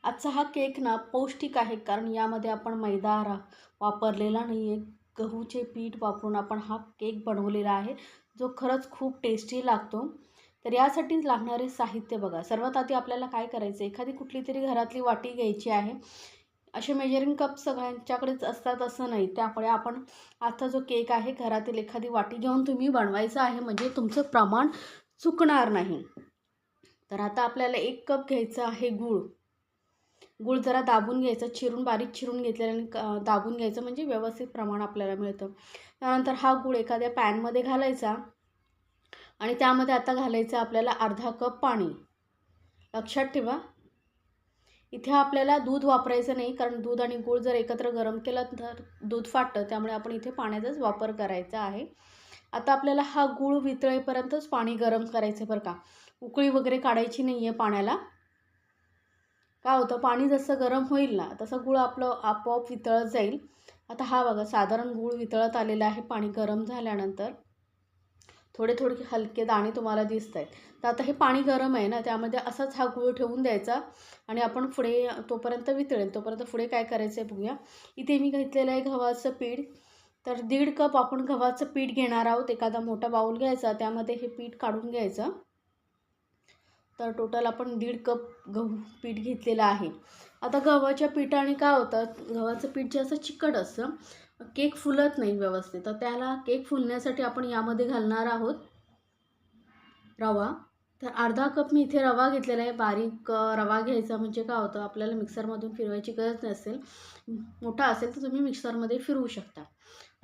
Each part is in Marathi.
आजचा हा केक ना पौष्टिक आहे, कारण यामध्ये आपण मैदा वापरलेला नाही आहे. गहूचे पीठ वापरून आपण हा केक बनवलेला आहे, जो खरंच खूप टेस्टी लागतो. तर यासाठी लागणारे साहित्य बघा. सर्वात आधी आपल्याला काय करायचं, एखादी कुठली तरी घरातली वाटी घ्यायची आहे. असे मेजरिंग कप सगळ्यांच्याकडेच असतात असं नाही, त्यामुळे आपण आता जो केक आहे घरातील एखादी वाटी घेऊन तुम्ही बनवायचं आहे, म्हणजे तुमचं प्रमाण चुकणार नाही. तर आता आपल्याला 1 कप घ्यायचं आहे गूळ. गूळ जरा दाबून घ्यायचं, बारीक चिरून घेतल्याने दाबून घ्यायचं, म्हणजे व्यवस्थित प्रमाण आपल्याला मिळतं. त्यानंतर हा गूळ एखाद्या पॅनमध्ये घालायचा आणि त्यामध्ये आता घालायचं आपल्याला अर्धा कप पाणी. लक्षात ठेवा, इथे आपल्याला दूध वापरायचं नाही, कारण दूध आणि गूळ जर एकत्र गरम केलं तर दूध फाटतं, त्यामुळे आपण इथे पाण्याचाच वापर करायचा आहे. आता आपल्याला हा गूळ वितळेपर्यंतच पाणी गरम करायचं बरं का. उकळी वगैरे काढायची नाही आहे पाण्याला. काय होतं, पाणी जसं गरम होईल ना तसं गूळ आपलं आपोआप वितळत जाईल. आता हा बघा, साधारण गूळ वितळत आलेला आहे पाणी गरम झाल्यानंतर. थोडे थोडे हलके दाणे तुम्हाला दिसत आहेत. तर आता हे पाणी गरम आहे ना, त्यामध्ये असाच हा गूळ ठेवून द्यायचा आणि आपण पुढे तोपर्यंत वितळेल तोपर्यंत पुढे काय करायचं आहे बघूया. इथे मी घेतलेलं आहे गव्हाचं पीठ. तर 1.5 कप आपण गव्हाचं पीठ घेणार आहोत. एखादा मोठा बाऊल घ्यायचा, त्यामध्ये हे पीठ काढून घ्यायचं. तर टोटल आपण 1.5 कप गहू पीठ घेतलेलं आहे. आता गव्हाच्या पिठाने काय होतं, गव्हाचं पीठ जे असं चिकट असतं, केक फुलत नाही व्यवस्थित. तर त्याला केक फुलण्यासाठी आपण यामध्ये घालणार आहोत रवा. तर अर्धा कप मी इथे रवा घेतलेला आहे. बारीक रवा घ्यायचा, म्हणजे काय होतं, आपल्याला मिक्सरमधून फिरवायची गरज नसेल. मोठा असेल तर तुम्ही मिक्सरमध्ये फिरवू शकता.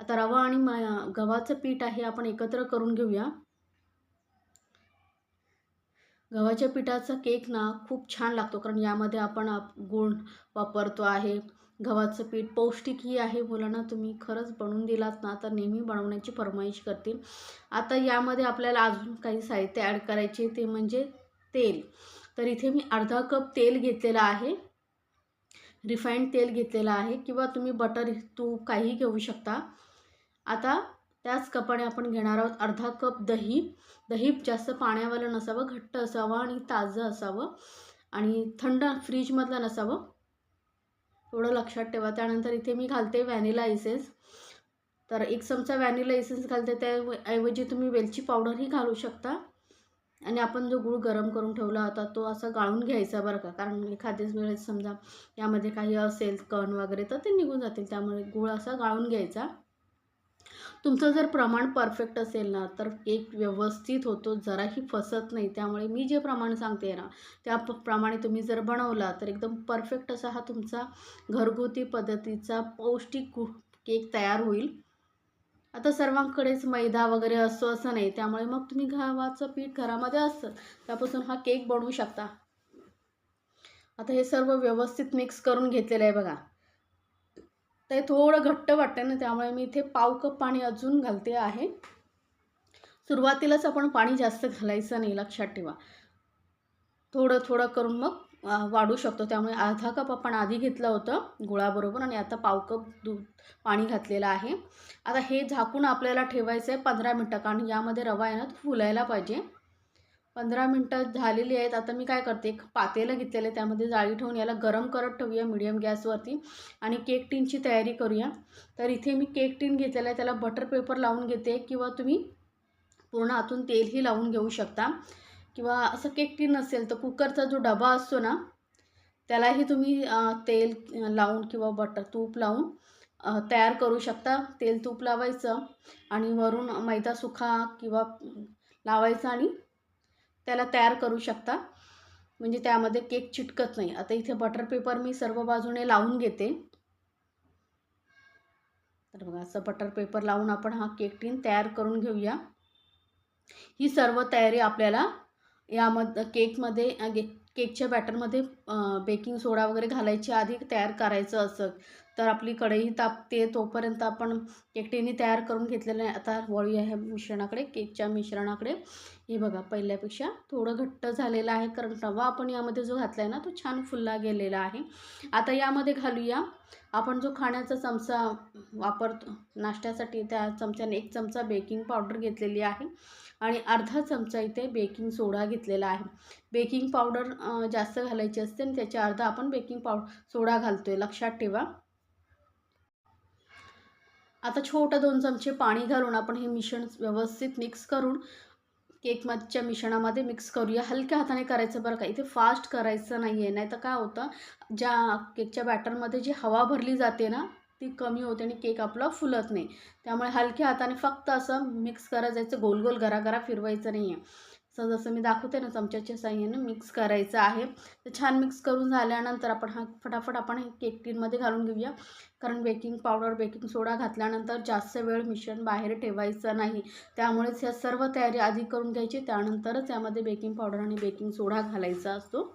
आता रवा आणि गव्हाचं पीठ आहे आपण एकत्र करून घेऊया. गव्हाच्या पिठाचा केक ना खूप छान लागतो, कारण यामध्ये आपण गूळ वापरतो आहे. गव्हाचं पीठ पौष्टिकही आहे. मुलांना तुम्ही खरंच बनवून दिलात ना तर नेहमी बनवण्याची फर्माईश करतील. आता यामध्ये आपल्याला अजून काही साहित्य ॲड करायचे, ते म्हणजे तेल. तर इथे मी अर्धा कप तेल घेतलेलं आहे. रिफाईंड तेल घेतलेलं आहे, किंवा तुम्ही बटर, तूप काहीही घेऊ शकता. आता त्याच कपाने आपण घेणार आहोत अर्धा कप दही. दही जास्त पाण्यावालं नसावं, घट्ट असावं आणि ताजं असावं आणि थंड फ्रीजमधलं नसावं, एवढं लक्षात ठेवा. त्यानंतर इथे मी घालते व्हॅनिला इसेन्स. तर 1 चमचा व्हॅनिला इसेन्स घालते. त्याऐवजी तुम्ही वेलची पावडरही घालू शकता. आणि आपण जो गूळ गरम करून ठेवला होता तो असा गाळून घ्यायचा बरं का, कारण एखाद्याच वेळेस समजा यामध्ये काही असेल कण वगैरे तर ते निघून जातील, त्यामुळे गूळ असा गाळून घ्यायचा. तुमचं जर प्रमाण परफेक्ट असेल ना तर केक व्यवस्थित होतो, जराही फसत नाही. त्यामुळे मी जे प्रमाण सांगते ना त्या प्रमाणे तुम्ही जर बनवला तर एकदम परफेक्ट असा हा तुमचा घरगुती पद्धतीचा पौष्टिक केक तयार होईल. आता सर्वांकडेच मैदा वगैरे असतो असं नाही, त्यामुळे मग तुम्ही गव्हाचं पीठ घरामध्ये असतं त्यापासून हा केक बनवू शकता. आता हे सर्व व्यवस्थित मिक्स करून घेतलेलं आहे बघा. ते थोडं घट्ट वाटतं ना, त्यामुळे मी इथे पाव कप पाणी अजून घालते आहे. सुरुवातीलाच आपण पाणी जास्त घालायचं नाही, लक्षात ठेवा. थोडं थोडं करून मग वाढू शकतो. त्यामुळे अर्धा कप आपण आधी घेतलं होतं गुळाबरोबर आणि आता पाव कप पाणी घातलेलं आहे. आता हे झाकून आपल्याला ठेवायचं आहे 15 मिनटं, कारण यामध्ये रवा आहे ना तो फुलायला पाहिजे. 15 मिनटं झालेली आहेत. आता मी काय करते, एक पातेलं घेतलेलं आहे, त्यामध्ये जाळी ठेवून याला गरम करत ठेवूया मीडियम गॅसवरती आणि केक टिनची तयारी करूया. तर इथे मी केक टिन घेतलेला आहे, त्याला बटर पेपर लावून घेते, किंवा तुम्ही पूर्ण आतून तेलही लावून घेऊ शकता. किंवा असं केक टिन नसेल तर कुकरचा जो डबा असतो ना त्यालाही तुम्ही तेल लावून किंवा तूप लावून तयार करू शकता. तेल तूप लावायचं आणि वरून मैदा सुखा किंवा लावायचा आणि त्याला तयार करू शकता, म्हणजे त्यामध्ये केक चिटकत नाही. आता इथे बटर पेपर मी सर्व बाजूने लावून घेते. तर बघा, असं बटर पेपर लावून आपण हा केक टिन तयार करून घेऊया. ही सर्व तयारी आपल्याला यामध्ये केकच्या बॅटरमध्ये बेकिंग सोडा वगैरे घालायची आधी तयार करायचं असं. तर आपली कढई तापते तोपर्यंत आपण केक टिनी तयार करून घेतलेलं आहे. आता वळूया ह्या मिश्रणाकडे, केकच्या मिश्रणाकडे. हे बघा, पहिल्यापेक्षा थोडं घट्ट झालेलं आहे, कारण रवा आपण यामध्ये जो घातला आहे ना तो छान फुलला गेलेला आहे. आता यामध्ये घालूया आपण जो खाण्याचा चमचा वापरतो नाश्त्यासाठी, त्या चमच्याने 1 चमचा बेकिंग पावडर घेतलेली आहे आणि अर्धा चमचा इथे बेकिंग सोडा घेतलेला आहे. बेकिंग पावडर जास्त घालायची असते आणि त्याच्या अर्धा आपण बेकिंग सोडा घालतोय, लक्षात ठेवा. आता छोटं 2 चमचे पाणी घालून आपण हे मिश्रण व्यवस्थित मिक्स करून केकच्या मिश्रणामध्ये मिक्स करूया. हलक्या हाताने करायचं बरं का, इथे फास्ट करायचं नाही आहे, नाहीतर काय होतं, ज्या केकच्या बॅटरमध्ये जी हवा भरली जाते ना, ती कमी होते आणि केक आपला फुलत नाही. त्यामुळे हलक्या हाताने फक्त असं मिक्स करत जायचं, गोल गोल गरागरा फिरवायचं नाही आहे. जसं मी दाखवते ना, चमच्याच्या साहाय्याने मिक्स करायचं आहे. तर छान मिक्स करून झाल्यानंतर आपण फटाफट आपण हे केक टिनमध्ये घालून घेऊया. कारण बेकिंग पावडर, बेकिंग सोडा घातल्यानंतर जास्त वेळ मिश्रण बाहेर ठेवायचं नाही. त्यामुळेच ह्या सर्व तयारी आधी करून घ्यायची, त्यानंतरच यामध्ये बेकिंग पावडर आणि बेकिंग सोडा घालायचा असतो.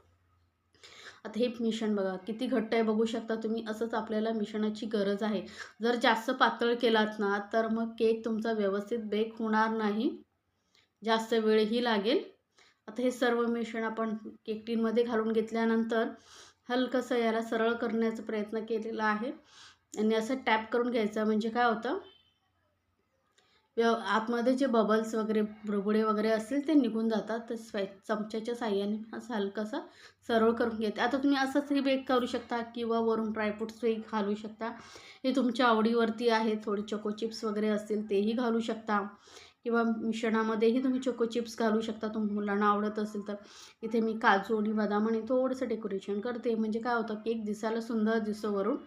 आता हे मिश्रण बघा किती घट्ट आहे, बघू शकता तुम्ही. असंच आपल्याला मिश्रणाची गरज आहे. जर जास्त पातळ केलात ना, तर मग केक तुमचा व्यवस्थित बेक होणार नाही, जास्त वेळही लागेल. आता हे सर्व मिश्रण आपण केक टिनमध्ये घालून घेतल्यानंतर हलकंसं याला सरळ करण्याचा प्रयत्न केलेला आहे आणि असं टॅप करून घ्यायचं. म्हणजे काय होतं, आतमध्ये जे बबल्स वगैरे, बुडबुडे वगैरे असतील ते निघून जातात. तर चमच्याच्या साहाय्याने असं हलकंसं सरळ करून घेते. आता तुम्ही असंचही बेक करू शकता किंवा वरून ड्रायफ्रूट्सही घालू शकता. हे तुमच्या आवडीवरती आहे. थोडे चोको चिप्स वगैरे असतील तेही घालू शकता किंवा मिश्रणामध्येही तुम्ही चोको चिप्स घालू शकता, मुलांना आवडत असेल तर. इथे मी काजू आणि बदाम आणि थोडंसं डेकोरेशन करते. म्हणजे काय होतं, केक दिसायला सुंदर दिसतो वरून.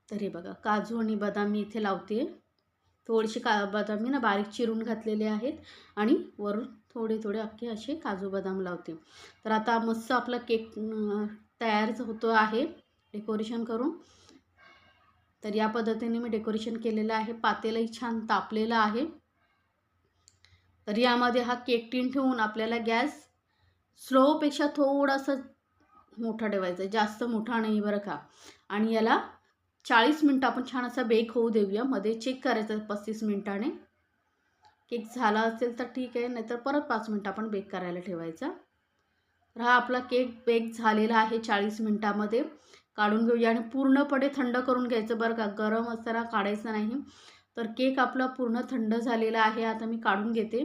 तर हे बघा, काजू आणि बदाम मी इथे लावते. थोडीशी बदाम मी ना बारीक चिरून घातलेले आहेत आणि वरून थोडे थोडे अख्खे असे काजू बदाम लावते. तर आता मस्त आपला केक तयार होतो आहे डेकोरेशन करून. तर या पद्धतीने मी डेकोरेशन केलेलं आहे. पातेलंही छान तापलेलं आहे. तर यामध्ये हा केक टिन ठेवून आपल्याला गॅस स्लोपेक्षा थोडासा मोठा ठेवायचा, जास्त मोठा नाही बरं का. आणि याला 40 मिनटं आपण छान असा बेक होऊ देऊया. मध्ये चेक करायचं 35 मिनटाने. केक झाला असेल तर ठीक आहे, नाहीतर परत 5 मिनटं आपण बेक करायला ठेवायचा. तर हा आपला केक बेक झालेला आहे 40 मिनटामध्ये. काढून घेऊया आणि पूर्णपणे थंड करून घ्यायचं बरं का, गरम असताना काढायचं नाही. तर केक आपला पूर्ण थंड झालेला आहे. आता मी काढून घेते.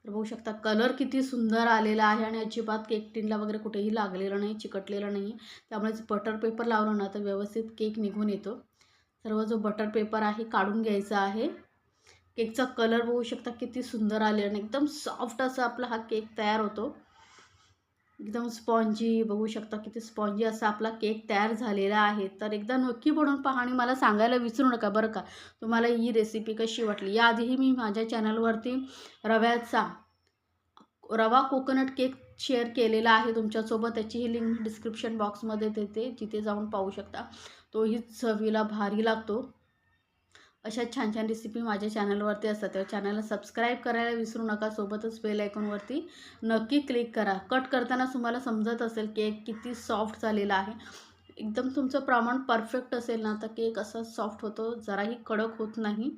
तर बघू शकता कलर किती सुंदर आलेला आहे आणि अजिबात केक टिनला वगैरे कुठेही लागलेलं नाही, चिकटलेलं नाही. त्यामुळेच बटर पेपर लावलं ना तर व्यवस्थित केक निघून येतो. सर्व जो बटर पेपर आहे काढून घ्यायचा आहे. केकचा कलर बघू शकता किती सुंदर आले आणि एकदम सॉफ्ट असा आपला हा केक तयार होतो. एकदम स्पॉन्जी, बघू शकता किती स्पॉन्जी असा आपला केक तयार झालेला आहे. तर एकदा नक्की बनवून पहा आणि मला सांगायला विसरू नका बरं का, तुम्हाला ही रेसिपी कशी वाटली. याआधीही मी माझ्या चॅनलवरती रवा कोकोनट केक शेअर केलेला आहे तुमच्यासोबत. त्याचीही लिंक डिस्क्रिप्शन बॉक्समध्ये देते, जिथे जाऊन पाहू शकता. तोही चवीला भारी लागतो. अशा छान छान रेसिपी माझ्या चॅनलवरती असतात. त्या चॅनलला सबस्क्राईब करायला विसरू नका. सोबतच बेल आयकॉनवरती नक्की क्लिक करा. कट करताना तुम्हाला समजत असेल केक किती सॉफ्ट झालेला आहे. एकदम तुमचं प्रमाण परफेक्ट असेल ना तर केक असा सॉफ्ट होतो, जराही कडक होत नाही.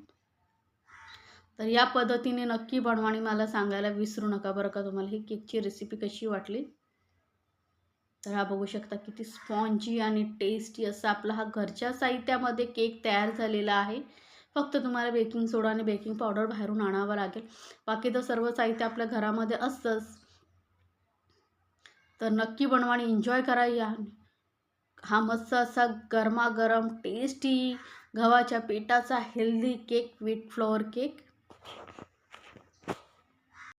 तर या पद्धतीने नक्की बनवा आणि मला सांगायला विसरू नका बरं का, तुम्हाला ही केकची रेसिपी कशी वाटली. तर हा बघू शकता किती स्पॉन्जी आणि टेस्टी असा आपला हा घरच्या साहित्यामध्ये केक तयार झालेला आहे. फक्त तुम्हाला बेकिंग सोडा आणि बेकिंग पावडर बाहेरून आणावं लागेल. बाकी तर सर्व साहित्य आपल्या घरामध्ये असतंच. तर नक्की बनवा आणि एन्जॉय करा. हा मस्त असा गरमागरम टेस्टी गव्हाच्या पिठाचा healthy cake with flour cake.